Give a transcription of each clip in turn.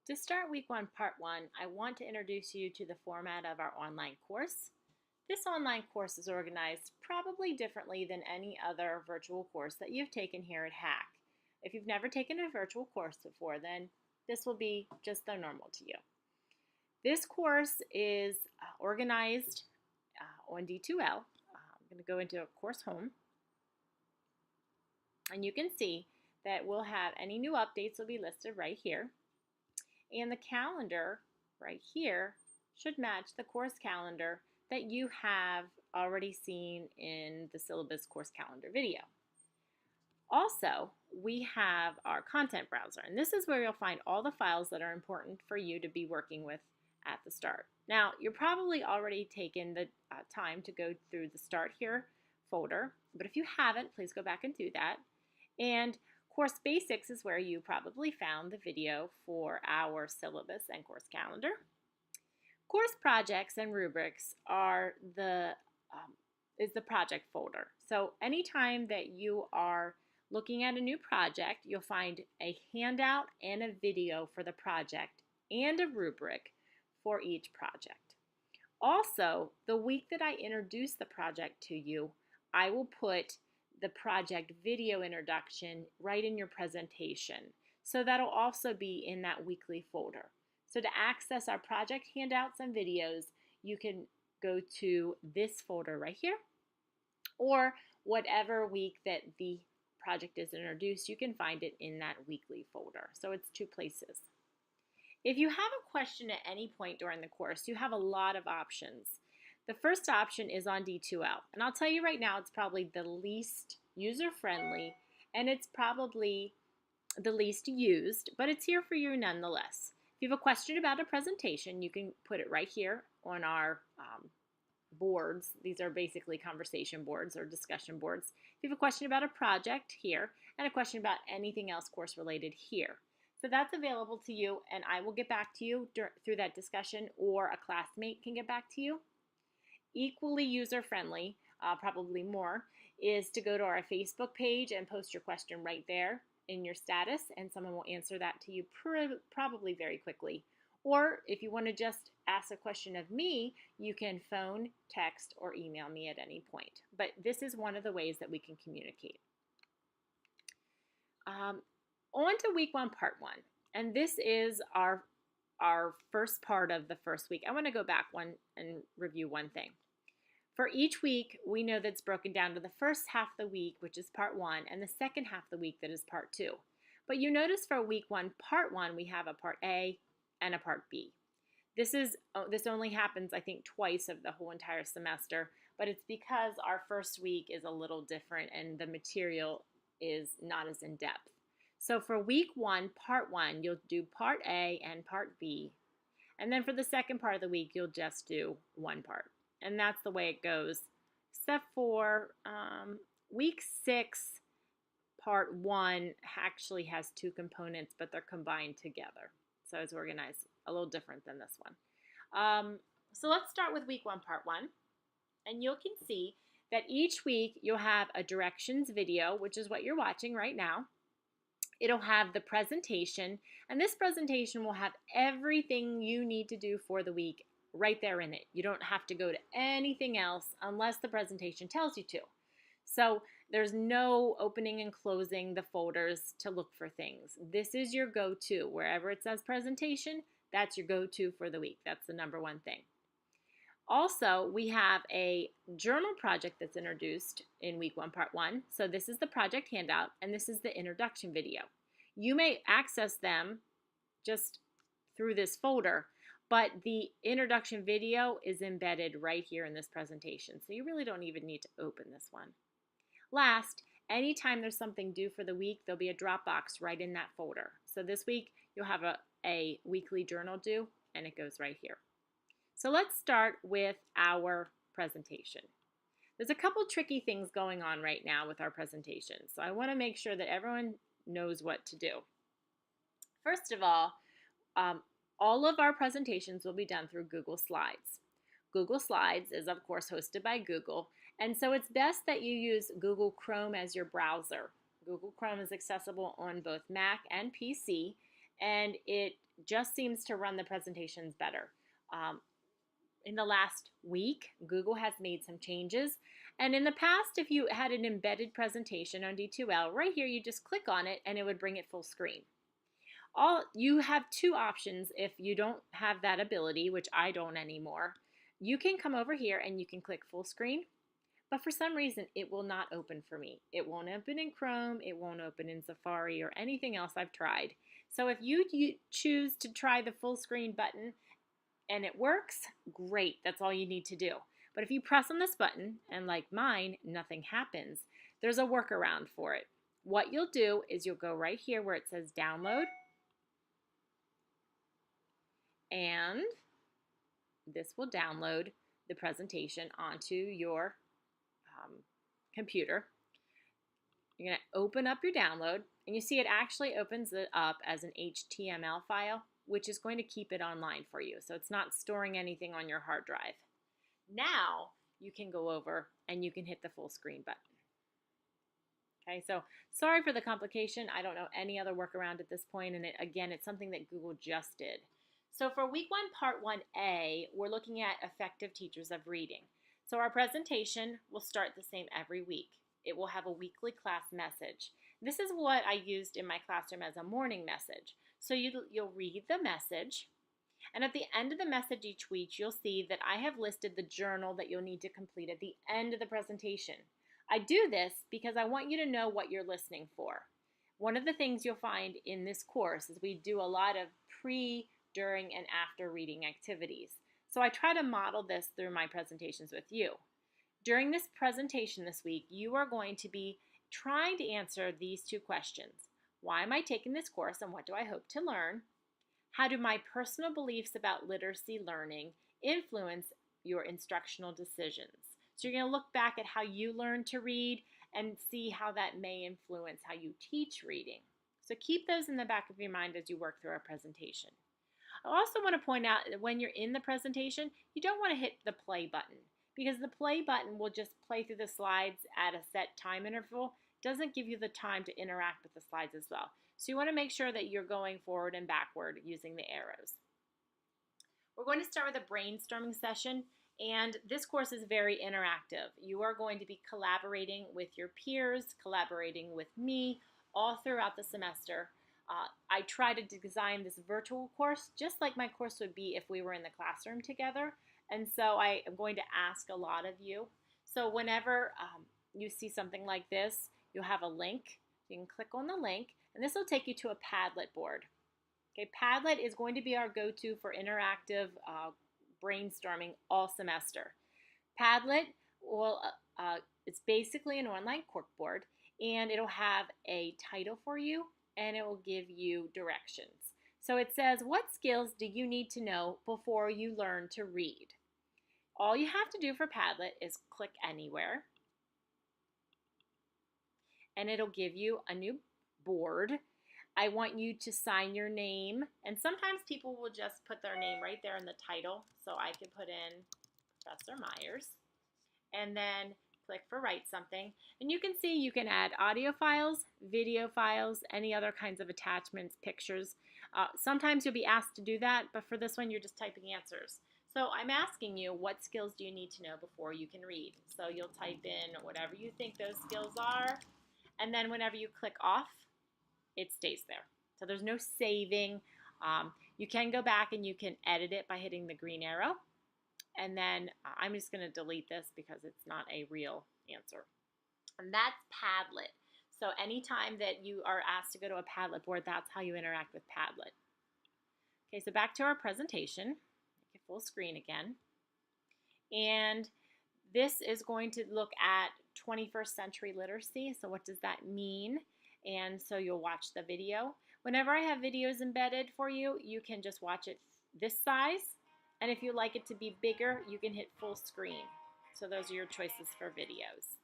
To start week one, part one, I want to introduce you to the format of our online course. This online course is organized probably differently than any other virtual course that you've taken here at HACC. If you've never taken a virtual course before, then this will be just the normal to you. This course is organized on D2L. I'm going to go into a course home, and you can see that we'll have any new updates will be listed right here. And the calendar right here should match the course calendar that you have already seen in the syllabus course calendar video. Also, we have our content browser, and this is where you'll find all the files that are important for you to be working with at the start. Now, you're probably already taken the time to go through the Start Here folder, but if you haven't, please go back and do that. And Course Basics is where you probably found the video for our syllabus and course calendar. Course Projects and Rubrics are is the project folder. So anytime that you are looking at a new project, you'll find a handout and a video for the project and a rubric for each project. Also, the week that I introduce the project to you, I will put the project video introduction right in your presentation. So that'll also be in that weekly folder. So to access our project handouts and videos, you can go to this folder right here, or whatever week that the project is introduced, you can find it in that weekly folder. So it's two places. If you have a question at any point during the course, you have a lot of options. The first option is on D2L, and I'll tell you right now it's probably the least user-friendly and it's probably the least used, but it's here for you nonetheless. If you have a question about a presentation, you can put it right here on our boards. These are basically conversation boards or discussion boards. If you have a question about a project, here, and a question about anything else course related, here. So that's available to you, and I will get back to you through that discussion, or a classmate can get back to you. Equally user-friendly, probably more, is to go to our Facebook page and post your question right there in your status, and someone will answer that to you probably very quickly. Or if you want to just ask a question of me, you can phone, text, or email me at any point. But this is one of the ways that we can communicate. On to week one, part one. And this is our first part of the first week. I want to go back one and review one thing. For each week, we know that's broken down to the first half of the week, which is part one, and the second half of the week, that is part two. But you notice for week one, part one, we have a part A and a part B. This only happens, I think, twice of the whole entire semester, but it's because our first week is a little different and the material is not as in-depth. So for week one, part one, you'll do part A and part B. And then for the second part of the week, you'll just do one part. And that's the way it goes, except for week 6, part 1 actually has two components, but they're combined together. So it's organized a little different than this one. So let's start with week 1, part 1. And you can see that each week you'll have a directions video, which is what you're watching right now. It'll have the presentation, and this presentation will have everything you need to do for the week right there in it. You don't have to go to anything else unless the presentation tells you to. So there's no opening and closing the folders to look for things. This is your go-to. Wherever it says presentation, that's your go-to for the week. That's the number one thing. Also, we have a journal project that's introduced in week 1, part 1. So this is the project handout, and this is the introduction video. You may access them just through this folder, but the introduction video is embedded right here in this presentation, so you really don't even need to open this one. Last, anytime there's something due for the week, there'll be a Dropbox right in that folder. So this week, you'll have a weekly journal due, and it goes right here. So let's start with our presentation. There's a couple tricky things going on right now with our presentation, so I want to make sure that everyone knows what to do. First of all of our presentations will be done through Google Slides. Google Slides is, of course, hosted by Google, and so it's best that you use Google Chrome as your browser. Google Chrome is accessible on both Mac and PC, and it just seems to run the presentations better. In the last week, Google has made some changes. And in the past, if you had an embedded presentation on D2L, right here, you just click on it and it would bring it full screen. You have two options if you don't have that ability, which I don't anymore. You can come over here and you can click full screen, but for some reason it will not open for me. It won't open in Chrome, it won't open in Safari or anything else I've tried. So if you choose to try the full screen button and it works, great, that's all you need to do. But if you press on this button and like mine, nothing happens, there's a workaround for it. What you'll do is you'll go right here where it says download, and this will download the presentation onto your computer. You're going to open up your download, and you see it actually opens it up as an HTML file, which is going to keep it online for you. So it's not storing anything on your hard drive. Now you can go over and you can hit the full screen button. Okay, so sorry for the complication. I don't know any other workaround at this point, and again, it's something that Google just did. So for week 1, part 1A, we're looking at effective teachers of reading. So our presentation will start the same every week. It will have a weekly class message. This is what I used in my classroom as a morning message. So you'll read the message, and at the end of the message each week, you'll see that I have listed the journal that you'll need to complete at the end of the presentation. I do this because I want you to know what you're listening for. One of the things you'll find in this course is we do a lot of pre, during, and after reading activities. So I try to model this through my presentations with you. During this presentation this week, you are going to be trying to answer these two questions. Why am I taking this course and what do I hope to learn? How do my personal beliefs about literacy learning influence your instructional decisions? So you're going to look back at how you learn to read and see how that may influence how you teach reading. So keep those in the back of your mind as you work through our presentation. I also want to point out that when you're in the presentation, you don't want to hit the play button, because the play button will just play through the slides at a set time interval. It doesn't give you the time to interact with the slides as well. So you want to make sure that you're going forward and backward using the arrows. We're going to start with a brainstorming session, and this course is very interactive. You are going to be collaborating with your peers, collaborating with me all throughout the semester. I try to design this virtual course just like my course would be if we were in the classroom together. And so I am going to ask a lot of you. So whenever you see something like this, you'll have a link. You can click on the link, and this will take you to a Padlet board. Okay, Padlet is going to be our go-to for interactive brainstorming all semester. Padlet will, it's basically an online corkboard, and it'll have a title for you, and it will give you directions. So it says, what skills do you need to know before you learn to read? All you have to do for Padlet is click anywhere, and it'll give you a new board. I want you to sign your name, and sometimes people will just put their name right there in the title. So I could put in Professor Myers, and then click for write something. And you can see you can add audio files, video files, any other kinds of attachments, pictures. Sometimes you'll be asked to do that, but for this one you're just typing answers. So I'm asking you, what skills do you need to know before you can read? So you'll type in whatever you think those skills are, and then whenever you click off, it stays there. So there's no saving. You can go back and you can edit it by hitting the green arrow. And then I'm just going to delete this because it's not a real answer. And that's Padlet. So anytime that you are asked to go to a Padlet board, that's how you interact with Padlet. Okay, so back to our presentation. Make it full screen again. And this is going to look at 21st century literacy. So what does that mean? And so you'll watch the video. Whenever I have videos embedded for you, you can just watch it this size. And if you like it to be bigger, you can hit full screen. So those are your choices for videos.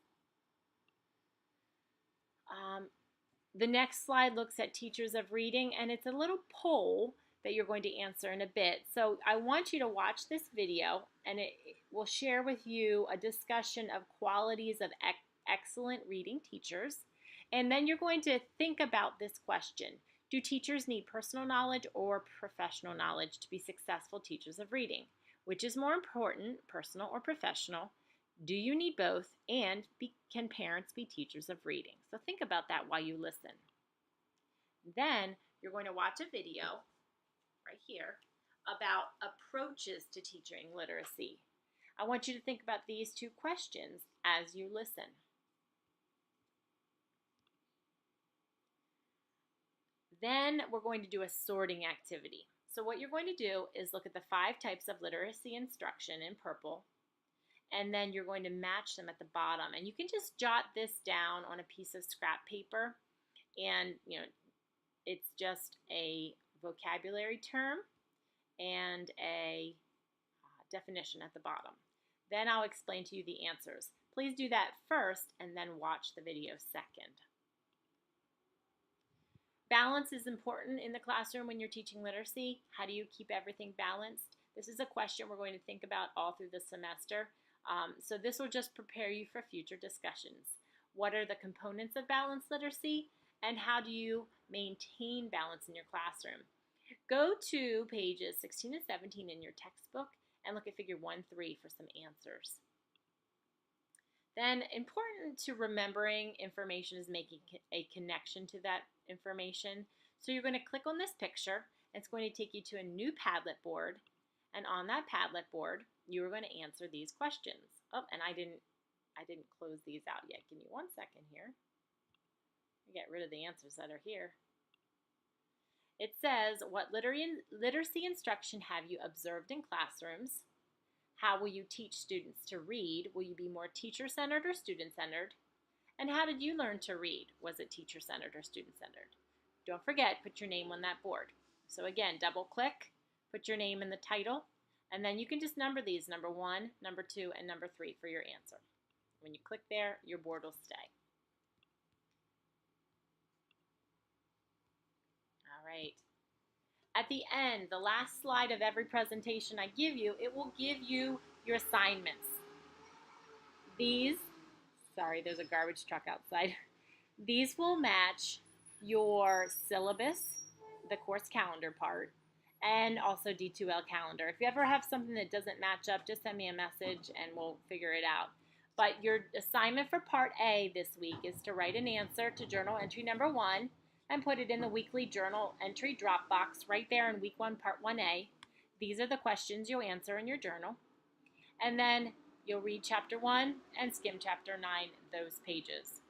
The next slide looks at teachers of reading, and it's a little poll that you're going to answer in a bit. So I want you to watch this video, and it will share with you a discussion of qualities of excellent reading teachers. And then you're going to think about this question. Do teachers need personal knowledge or professional knowledge to be successful teachers of reading? Which is more important, personal or professional? Do you need both? And can parents be teachers of reading? So think about that while you listen. Then you're going to watch a video right here about approaches to teaching literacy. I want you to think about these two questions as you listen. Then we're going to do a sorting activity. So what you're going to do is look at the 5 types of literacy instruction in purple, and then you're going to match them at the bottom. And you can just jot this down on a piece of scrap paper, and it's just a vocabulary term and a definition at the bottom. Then I'll explain to you the answers. Please do that first and then watch the video second. Balance is important in the classroom when you're teaching literacy. How do you keep everything balanced? This is a question we're going to think about all through the semester. So this will just prepare you for future discussions. What are the components of balanced literacy, and how do you maintain balance in your classroom? Go to pages 16 and 17 in your textbook and look at figure 1-3 for some answers. Then, important to remembering information is making a connection to that information. So you're going to click on this picture. It's going to take you to a new Padlet board. And on that Padlet board, you are going to answer these questions. Oh, and I didn't close these out yet. Give me 1 second here. Get rid of the answers that are here. It says, what literacy instruction have you observed in classrooms? How will you teach students to read? Will you be more teacher-centered or student-centered? And how did you learn to read? Was it teacher-centered or student-centered? Don't forget, put your name on that board. So again, double-click, put your name in the title, and then you can just number these, number 1, number 2, and number 3 for your answer. When you click there, your board will stay. All right. At the end, the last slide of every presentation I give you, it will give you your assignments. These, sorry, there's a garbage truck outside. These will match your syllabus, the course calendar part, and also D2L calendar. If you ever have something that doesn't match up, just send me a message and we'll figure it out. But your assignment for part A this week is to write an answer to journal entry number 1 and put it in the weekly journal entry drop box right there in week 1, part 1A. These are the questions you'll answer in your journal. And then you'll read chapter 1 and skim chapter 9, those pages.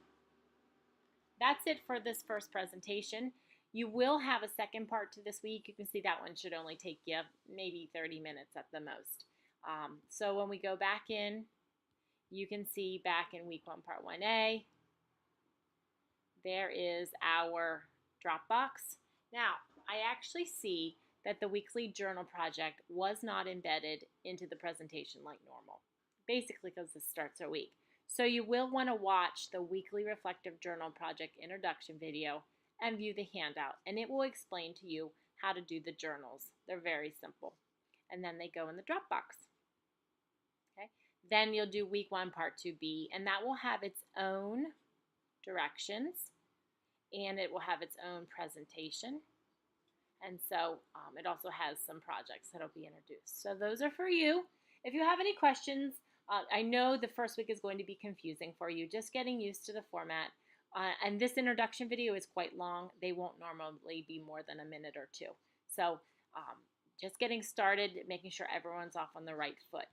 That's it for this first presentation. You will have a second part to this week. You can see that one should only take you maybe 30 minutes at the most. So when we go back in, you can see back in week 1, part 1A, there is our Dropbox. Now, I actually see that the weekly journal project was not embedded into the presentation like normal, basically because this starts our week. So you will want to watch the weekly reflective journal project introduction video and view the handout, and it will explain to you how to do the journals. They're very simple. And then they go in the Dropbox. Okay? Then you'll do week 1, part 2B, and that will have its own directions, and it will have its own presentation. And so it also has some projects that will be introduced. So those are for you. If you have any questions, I know the first week is going to be confusing for you, just getting used to the format. And this introduction video is quite long. They won't normally be more than a minute or 2. So just getting started, making sure everyone's off on the right foot.